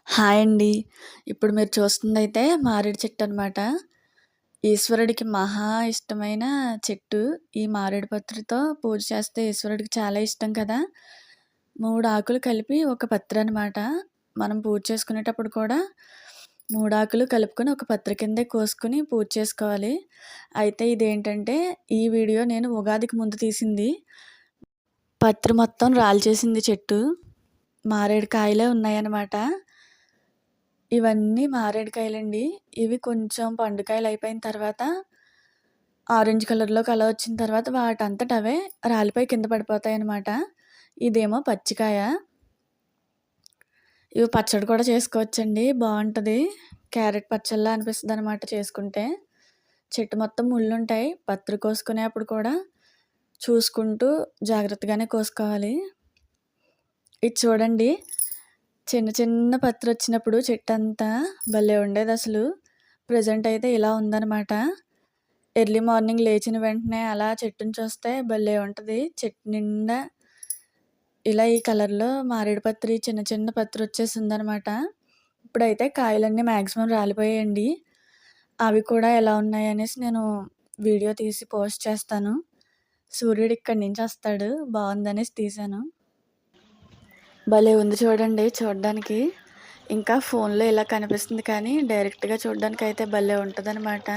Hi అండి. ఇప్పుడు మీరు చూస్తుందైతే మారేడు చెట్టు అనమాట. ఈశ్వరుడికి మహా ఇష్టమైన చెట్టు. ఈ మారేడు పత్రితో పూజ చేస్తే ఈశ్వరుడికి చాలా ఇష్టం కదా! 3 ఆకులు కలిపి ఒక పత్రి అనమాట. మనం పూజ చేసుకునేటప్పుడు కూడా 3 ఆకులు కలుపుకొని ఒక పత్రి కిందే కోసుకొని పూజ చేసుకోవాలి. అయితే ఇదేంటంటే ఈ వీడియో నేను ఉగాదికి ముందు తీసింది. పత్రి మొత్తం రాల్చేసింది చెట్టు. మారేడు కాయలే ఉన్నాయన్నమాట. ఇవన్నీ మారేడుకాయలండి. ఇవి కొంచెం పండుకాయలయిపోయిన తర్వాత ఆరెంజ్ కలర్‌లోకి అలా వచ్చిన తర్వాత వాటంతట అవే రాలిపోయి కింద పడిపోతాయనమాట. ఇదేమో పచ్చికాయ. ఇవి పచ్చడి కూడా చేసుకోవచ్చండి. బావుంటది. క్యారెట్ పచ్చడిలా అనిపిస్తదనమాట చేసుకుంటే. చెట్టు మొత్తం ముళ్ళుంటాయి. పత్రి కోసుకునేప్పుడు కూడా చూసుకుంటూ జాగ్రత్తగానే కోసుకోవాలి. ఇది చూడండి. చిన్న చిన్న పత్రొచ్చినప్పుడు చెట్టంతా భలే ఉండేదసలు. ప్రెజెంట్ అయితే ఇలా ఉందనమాట. ఎర్లీ మార్నింగ్ లేచిన వెంటనే అలా చెట్టుని చూస్తే భలే ఉంటది. చెట్టు నిండా ఇలా ఈ కలర్‌లో మారేడు పత్రి చిన్న చిన్న పత్రొచ్చేసిందనమాట. ఇప్పుడైతే కాయలన్నీ మాక్సిమం రాలిపోయాయండి. అవి కూడా ఎలా ఉన్నాయనేసి నేను వీడియో తీసి పోస్ట్ చేస్తాను. సూర్యుడు ఇక్కడి నుంచొస్తాడు. బావుందనేసి తీశాను. భలే ఉంది చూడండి చూడ్డానికి. ఇంకా ఫోన్‌లో ఇలా కనిపిస్తుంది కానీ డైరెక్ట్‌గా చూడ్డానికైతే భలే ఉంటదనమాట.